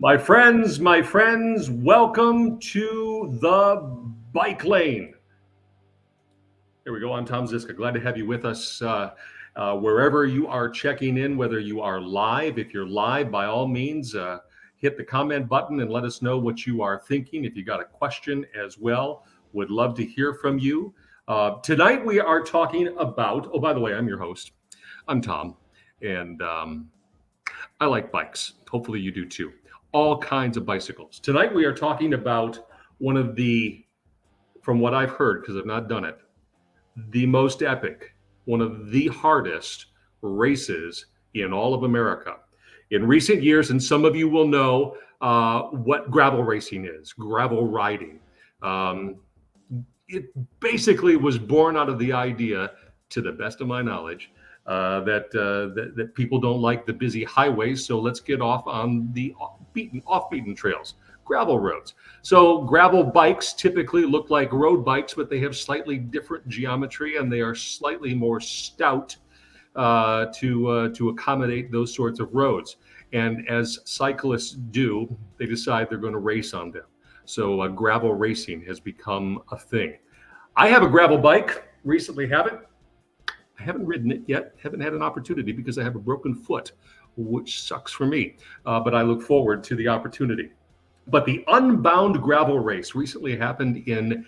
My friends, welcome to the bike lane. Here we go. I'm Tom Ziska. Glad to have you with us wherever you are checking in, whether you are live. If you're live, by all means, hit the comment button and let us know what you are thinking. If you got a question as well, would love to hear from you. Tonight we are talking about, oh, by the way, I'm your host. I'm Tom, and I like bikes. Hopefully you do too. All kinds of bicycles. Tonight we are talking about one of the, from what I've heard, because I've not done it, the most epic, one of the hardest races in all of America. In recent years, and some of you will know what gravel racing is, gravel riding. Um, it basically was born out of the idea, to the best of my knowledge, that people don't like the busy highways, so let's get off on the off-beaten trails, gravel roads. So gravel bikes typically look like road bikes, but they have slightly different geometry and they are slightly more stout to accommodate those sorts of roads. And as cyclists do, they decide they're going to race on them. So gravel racing has become a thing. I have a gravel bike, recently have it. I haven't ridden it yet, haven't had an opportunity because I have a broken foot, which sucks for me. But I look forward to the opportunity. But the Unbound gravel race recently happened in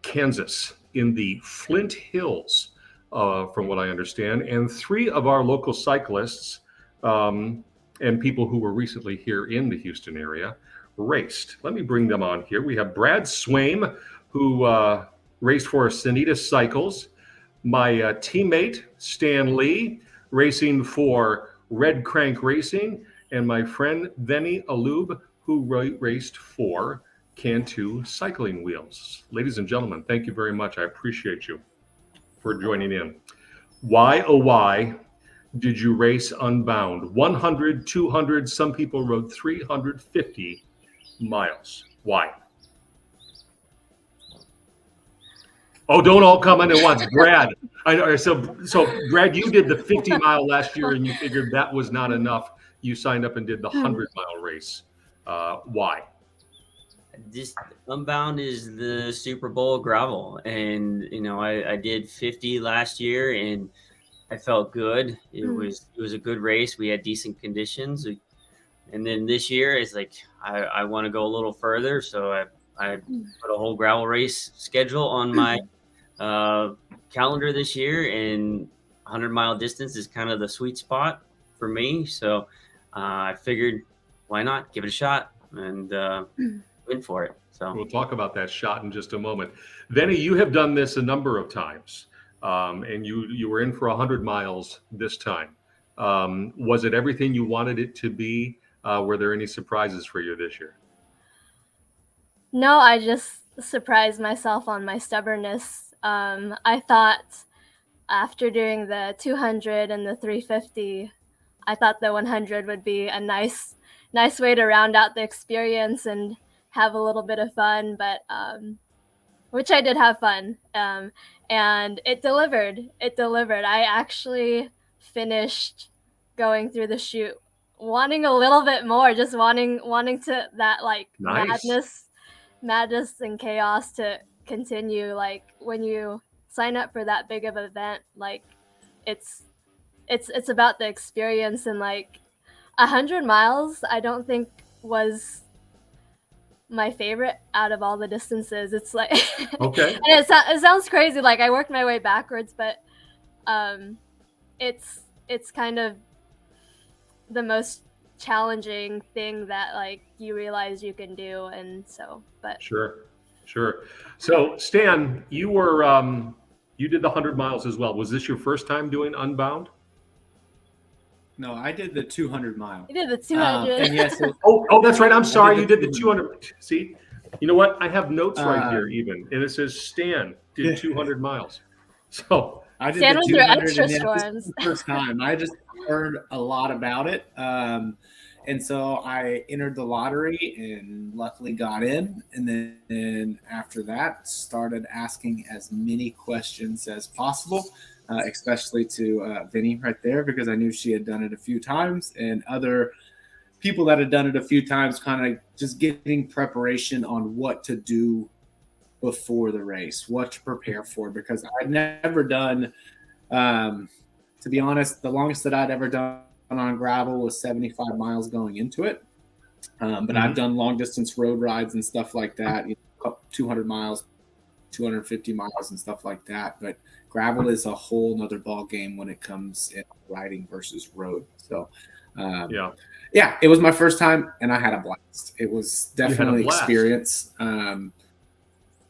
Kansas, in the Flint Hills, from what I understand. And three of our local cyclists and people who were recently here in the Houston area raced. Let me bring them on here. We have Brad Swaim, who raced for Sanita Cycles. My teammate, Stan Lee, racing for Red Crank Racing. And my friend, Vinny Alub, who raced for Cantu Cycling Wheels. Ladies and gentlemen, thank you very much. I appreciate you for joining in. Why, oh, why did you race Unbound? 100, 200, some people rode 350 miles. Why? Oh, don't all come in at once. Brad. So Brad, you did the 50-mile last year and you figured that was not enough. You signed up and did the 100-mile race. Why? Just Unbound is the Super Bowl gravel, and I did 50 last year, and I felt good. It was a good race. We had decent conditions, and then this year it's like I want to go a little further, so I put a whole gravel race schedule on my calendar this year, and 100-mile distance is kind of the sweet spot for me. So I figured, why not give it a shot and win for it. So we'll talk about that shot in just a moment. Vinny, you have done this a number of times, and you were in for 100 miles this time. Was it everything you wanted it to be? Were there any surprises for you this year? No, I just surprised myself on my stubbornness. I thought after doing the 200 and the 350, I thought the 100 would be a nice way to round out the experience and have a little bit of fun, but which I did have fun, and it delivered. I actually finished going through the chute wanting a little bit more, just wanting to that like Nice. madness and chaos to continue. Like when you sign up for that big of an event, like it's about the experience, and like 100 miles I don't think was my favorite out of all the distances. It's like Okay. and it sounds crazy, like I worked my way backwards, but it's kind of the most challenging thing that like you realize you can do. And so, but Sure. So Stan, you were you did the 100 miles as well. Was this your first time doing Unbound? No, I did the 200 mile. you did the 200. And yes, Oh, that's right. I'm sorry. the You did the 200. 200. See, you know what? I have notes right here even, and it says Stan did 200 miles. So I did Stan the went through 200, extra and then this storms. was the first time. I just heard a lot about it. And so I entered the lottery and luckily got in. And then after that, started asking as many questions as possible, especially to Vinny right there, because I knew she had done it a few times, and other people that had done it a few times, kind of just getting preparation on what to do before the race, what to prepare for, because I'd never done, to be honest, the longest that I'd ever done on gravel was 75 miles going into it. But I've done long distance road rides and stuff like that, 200 miles, 250 miles and stuff like that. But gravel is a whole nother ball game when it comes in riding versus road. So, yeah, it was my first time and I had a blast. It was definitely an experience.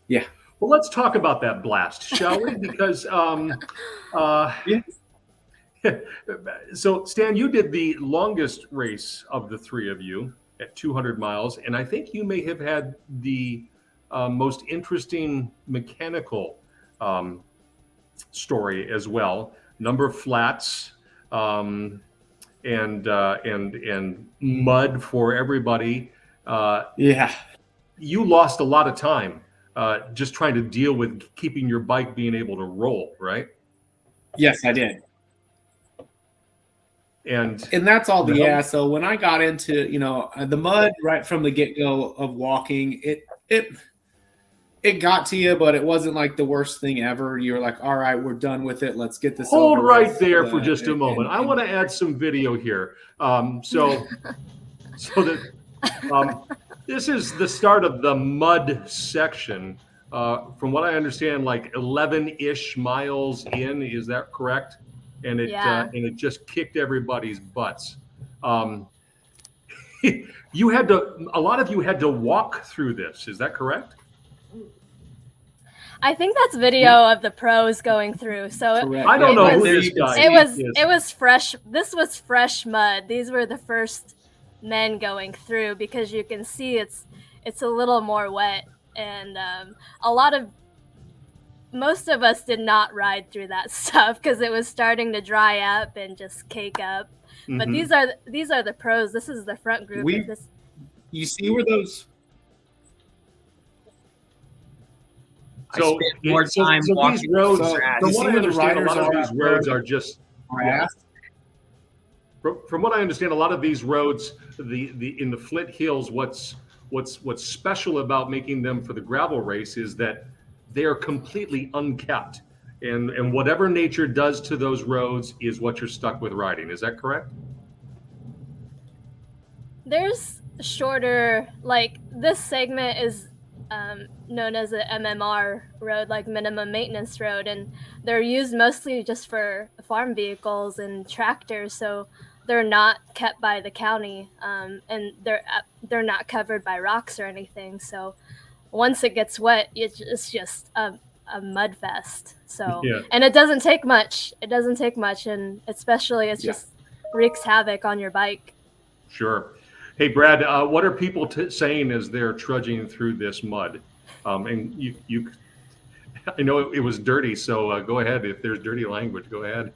Yeah. Well, let's talk about that blast, shall we? Because, so Stan, you did the longest race of the three of you at 200 miles. And I think you may have had the most interesting mechanical story as well. Number of flats and mud for everybody. You lost a lot of time just trying to deal with keeping your bike being able to roll, right? Yes, I did. And that's all so when I got into, the mud right from the get-go of walking, it got to you, but it wasn't like the worst thing ever. You're like, all right, we're done with it. Let's get this hold over right with. There for just a moment. I want to add some video here. So that this is the start of the mud section. From what I understand, like 11-ish miles in, is that correct? And it just kicked everybody's butts. A lot of you had to walk through this. Is that correct? I think that's video of the pros going through. So I don't know who this guy is. It was fresh. This was fresh mud. These were the first men going through, because you can see it's a little more wet, and most of us did not ride through that stuff because it was starting to dry up and just cake up. But these are the pros. This is the front group. You see where those. So I spent more time walking these roads. From what I understand, a lot of these roads are just. From what I understand, a lot of these roads, in the Flint Hills, what's special about making them for the gravel race is that they are completely unkept, and whatever nature does to those roads is what you're stuck with riding. Is that correct? There's shorter, like this segment is known as a MMR road, like minimum maintenance road, and they're used mostly just for farm vehicles and tractors, so they're not kept by the county, and they're not covered by rocks or anything. So once it gets wet, it's just a mud fest. So and it doesn't take much. And especially just wreaks havoc on your bike. Sure. Hey, Brad, what are people saying as they're trudging through this mud? And you I know it was dirty, so go ahead. If there's dirty language, go ahead.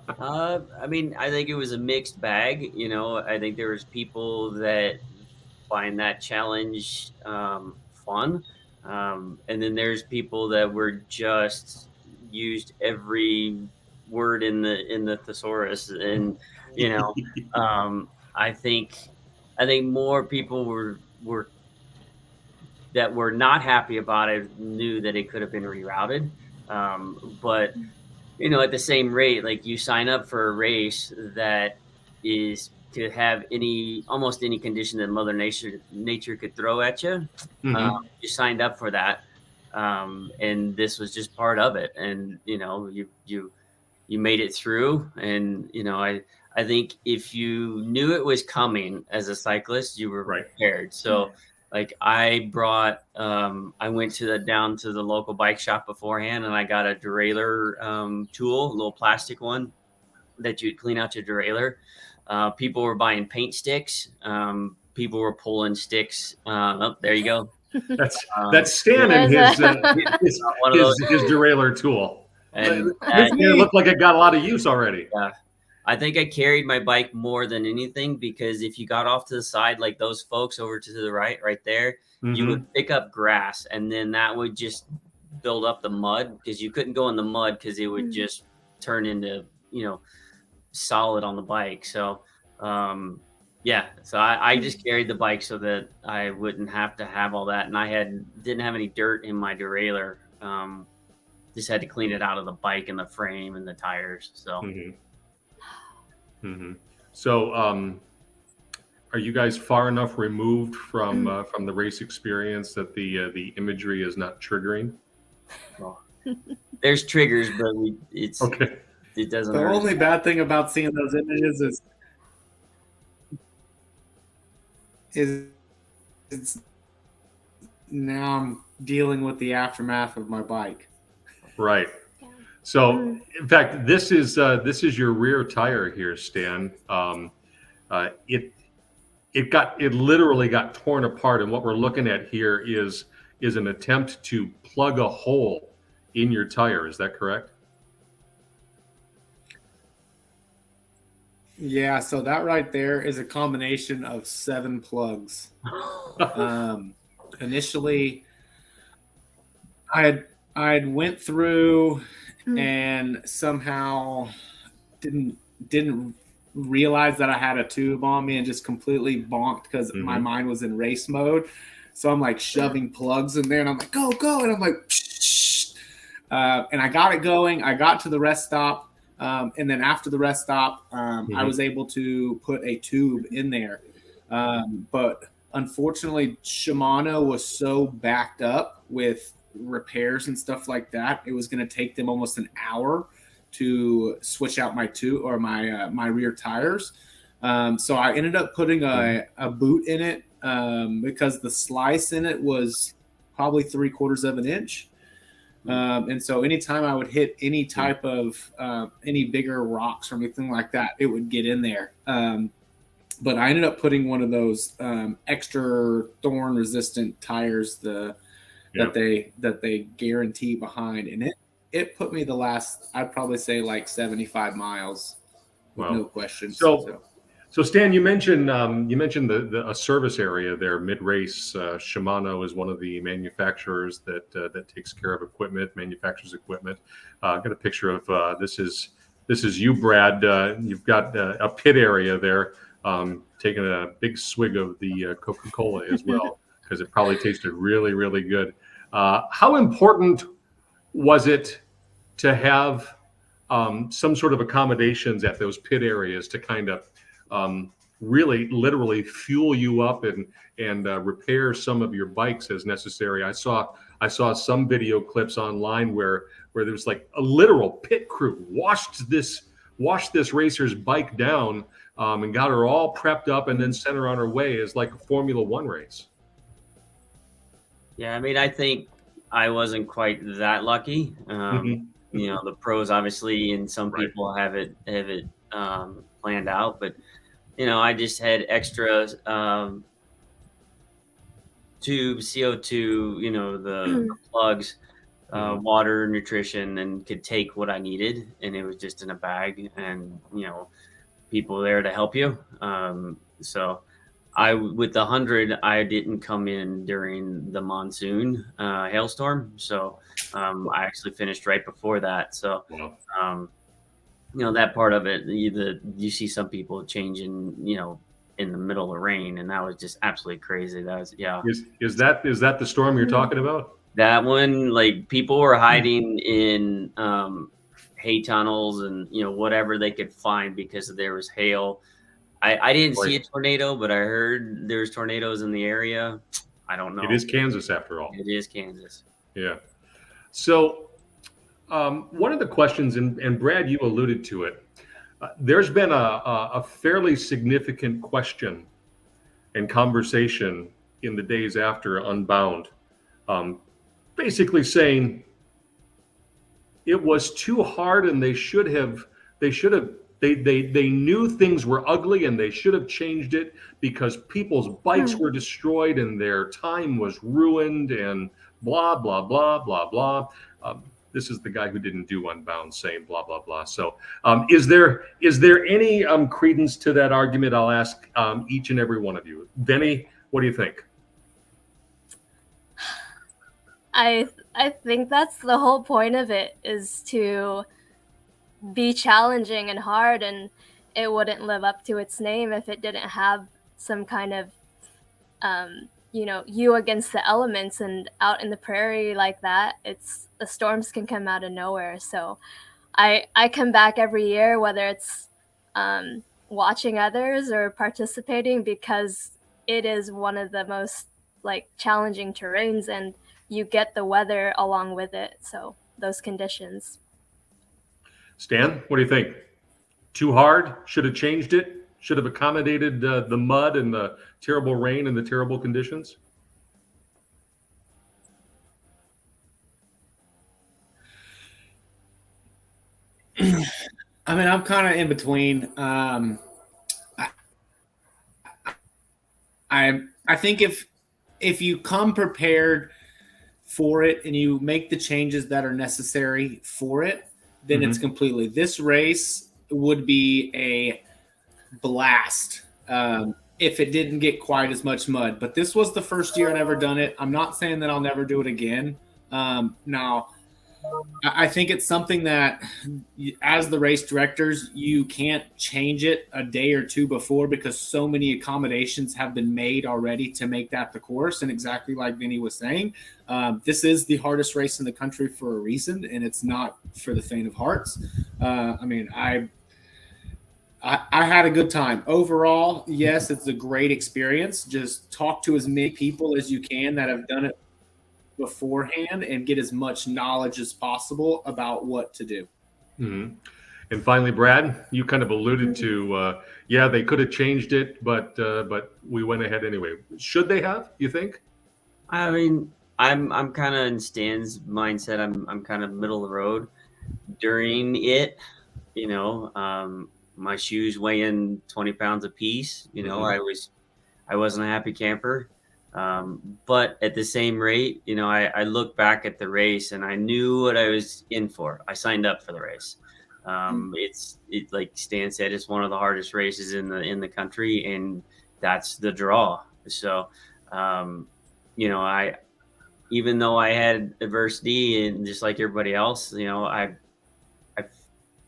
I mean, I think it was a mixed bag. I think there was people that find that challenge fun, and then there's people that were just used every word in the thesaurus, and I think more people were that were not happy about it knew that it could have been rerouted, but at the same rate, like you sign up for a race that is to have almost any condition that Mother Nature could throw at you. You signed up for that, and this was just part of it. And you made it through. And I think if you knew it was coming as a cyclist, you were prepared. So. Like I brought, I went down to the local bike shop beforehand, and I got a derailleur tool, a little plastic one that you'd clean out your derailleur. People were buying paint sticks. People were pulling sticks. Oh, there you go. That's Stan and his derailleur tool. And it looked like it got a lot of use already. Yeah. I think I carried my bike more than anything, because if you got off to the side, like those folks over to the right there, you would pick up grass, and then that would just build up the mud, because you couldn't go in the mud because it would just turn into, solid on the bike. So, Yeah, so I just carried the bike so that I wouldn't have to have all that, and didn't have any dirt in my derailleur. Just had to clean it out of the bike and the frame and the tires. So So, are you guys far enough removed from the race experience that the imagery is not triggering? well, there's triggers, but Okay. it doesn't The hurt. only bad thing about seeing those images is it's now I'm dealing with the aftermath of my bike. Right. So, in fact, this is your rear tire here, Stan. It literally got torn apart, and what we're looking at here is an attempt to plug a hole in your tire. Is that correct? Yeah, so that right there is a combination of 7 plugs. Initially, I went through and somehow didn't realize that I had a tube on me and just completely bonked because my mind was in race mode. So I'm like shoving plugs in there, and I'm like, go, and I'm like, and I got it going. I got to the rest stop. And then after the rest stop, I was able to put a tube in there. But unfortunately, Shimano was so backed up with repairs and stuff like that, it was going to take them almost an hour to switch out my my rear tires. So I ended up putting a boot in it because the slice in it was probably 3/4 of an inch. And so anytime I would hit any type of any bigger rocks or anything like that, it would get in there. But I ended up putting one of those extra thorn resistant tires that they guarantee behind, and it put me the last, I'd probably say like 75 miles with no question. So Stan, you mentioned a service area there mid race. Shimano is one of the manufacturers that takes care of equipment, manufactures equipment. I've got a picture of this is you, Brad. You've got a pit area there, taking a big swig of the Coca-Cola as well, because it probably tasted really, really good. How important was it to have some sort of accommodations at those pit areas to kind of really literally fuel you up and repair some of your bikes as necessary? I saw some video clips online where there was like a literal pit crew washed this racer's bike down and got her all prepped up and then sent her on her way as like a Formula One race. Yeah, I mean, I think I wasn't quite that lucky. You know, the pros obviously, and some people have it planned out, but you know, I just had extra tubes, CO2, you know, the plugs, water, nutrition, and could take what I needed, and it was just in a bag, and you know, people there to help you. So with the 100, I didn't come in during the monsoon hailstorm, so I actually finished right before that. So you know, that part of it, you see some people changing, you know, in the middle of rain, and that was just absolutely crazy. That was, yeah. Is that the storm you're talking about? That one, like people were hiding in hay tunnels and, you know, whatever they could find because there was hail. I didn't see a tornado, but I heard there's tornadoes in the area. I don't know. It is Kansas after all. It is Kansas. Yeah. So one of the questions, and Brad, you alluded to it, there's been a fairly significant question and conversation in the days after Unbound, basically saying it was too hard and they knew things were ugly and they should have changed it because people's bikes were destroyed and their time was ruined and blah, blah, blah, blah, blah. This is the guy who didn't do Unbound saying blah, blah, blah. So is there any credence to that argument? I'll ask each and every one of you. Benny, what do you think? I think that's the whole point of it, is to be challenging and hard, and it wouldn't live up to its name if it didn't have some kind of you against the elements, and out in the prairie like that, the storms can come out of nowhere. So I come back every year, whether it's watching others or participating, because it is one of the most like challenging terrains, and you get the weather along with it. So those conditions. Stan, what do you think? Too hard? Should have changed it? Should have accommodated the mud and the terrible rain and the terrible conditions? I mean, I'm kind of in between. I think if you come prepared for it and you make the changes that are necessary for it, then it's completely. This race would be a blast if it didn't get quite as much mud. But this was the first year I've ever done it. I'm not saying that I'll never do it again. Now, I think it's something that, as the race directors, you can't change it a day or two before, because so many accommodations have been made already to make that the course. And exactly like Vinny was saying, this is the hardest race in the country for a reason, and it's not for the faint of hearts. I mean, I had a good time. Overall, yes, it's a great experience. Just talk to as many people as you can that have done it beforehand and get as much knowledge as possible about what to do. Mm-hmm. And finally, Brad, you kind of alluded to, they could have changed it, but we went ahead anyway. Should they have, you think? I mean, I'm kind of in Stan's mindset. I'm kind of middle of the road during it. My shoes weighing 20 pounds a piece. I wasn't a happy camper. But at the same rate, I look back at the race and I knew what I was in for. I signed up for the race. It's like Stan said, it's one of the hardest races in the country, and that's the draw. So, even though I had adversity and just like everybody else,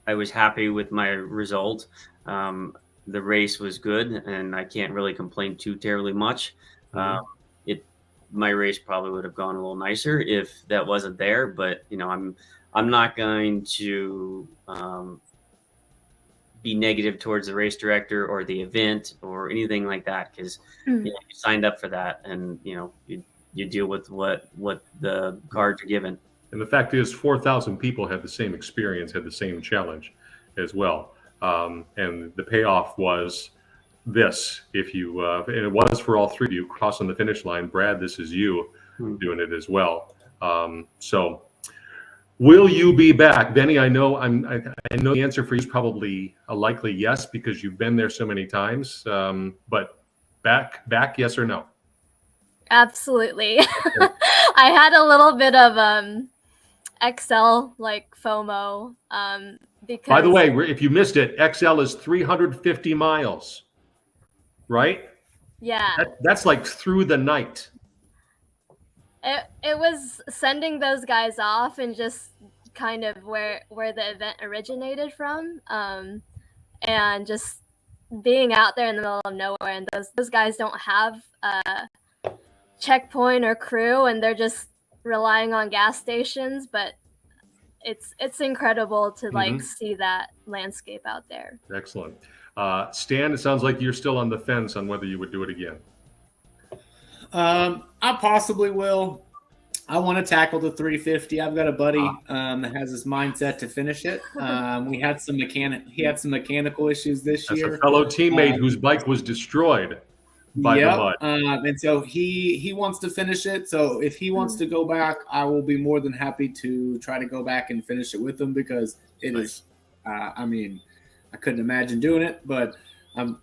I was happy with my result. The race was good, and I can't really complain too terribly much. My race probably would have gone a little nicer if that wasn't there, but I'm not going to be negative towards the race director or the event or anything like that, because you signed up for that, and you deal with what the cards are given. And the fact is, 4,000 people had the same experience, had the same challenge as well, and the payoff was this. If you and it was for all three of you crossing the finish line. Brad, this is you doing it as well. So will you be back, Benny? I know the answer for you is probably a likely yes, because you've been there so many times, but back, yes or no? Absolutely. I had a little bit of XL like FOMO, because, by the way, if you missed it, XL is 350 miles. Right? Yeah. That's like through the night. It was sending those guys off and just kind of where the event originated from, and just being out there in the middle of nowhere, and those guys don't have a checkpoint or crew, and they're just relying on gas stations, but it's incredible to like see that landscape out there. Excellent. Stan, it sounds like you're still on the fence on whether you would do it again. I possibly will. I want to tackle the 350. I've got a buddy that has his mindset to finish it. He had some mechanical issues this year. As a fellow teammate whose bike was destroyed by the mud. And so he wants to finish it. So if he wants to go back, I will be more than happy to try to go back and finish it with him, because it is. I couldn't imagine doing it, but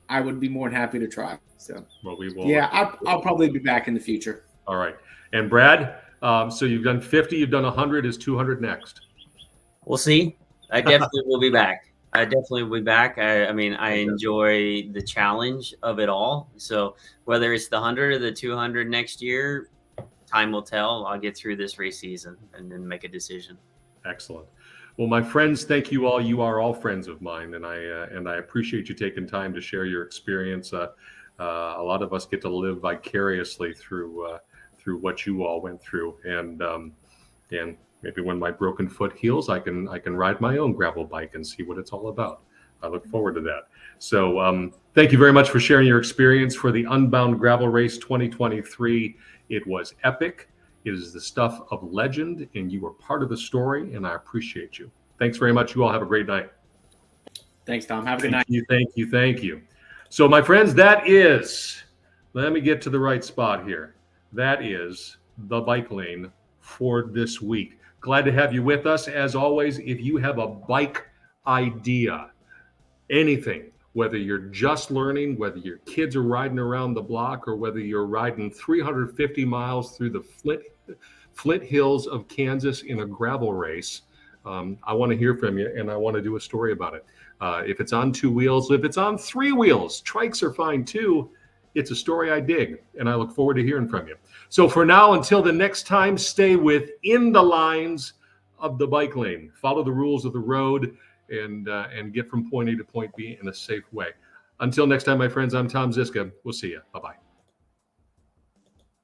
I would be more than happy to try. So, well, we will. Yeah, I'll probably be back in the future. All right. And Brad, so you've done 50, you've done 100. Is 200 next? We'll see. I definitely will be back. I enjoy the challenge of it all. So whether it's the 100 or the 200 next year, time will tell. I'll get through this race season and then make a decision. Excellent. Well, my friends, thank you all. You are all friends of mine, and I appreciate you taking time to share your experience. A lot of us get to live vicariously through what you all went through, and maybe when my broken foot heals, I can ride my own gravel bike and see what it's all about. I look forward to that. So thank you very much for sharing your experience for the Unbound Gravel Race 2023. It was epic. It is the stuff of legend, and you were part of the story, and I appreciate you. Thanks very much. You all have a great night. Thanks, Tom. Have a good night. Thank you. So, my friends, that is, let me get to the right spot here. That is the bike lane for this week. Glad to have you with us. As always, if you have a bike idea, anything, whether you're just learning, whether your kids are riding around the block, or whether you're riding 350 miles through the Flint Hills of Kansas in a gravel race, I want to hear from you, and I want to do a story about it. If it's on 2 wheels, if it's on 3 wheels, trikes are fine too. It's a story I dig, and I look forward to hearing from you. So for now, until the next time, stay within the lines of the bike lane. Follow the rules of the road, and get from point A to point B in a safe way. Until next time, my friends, I'm Tom Ziska. We'll see you. Bye-bye.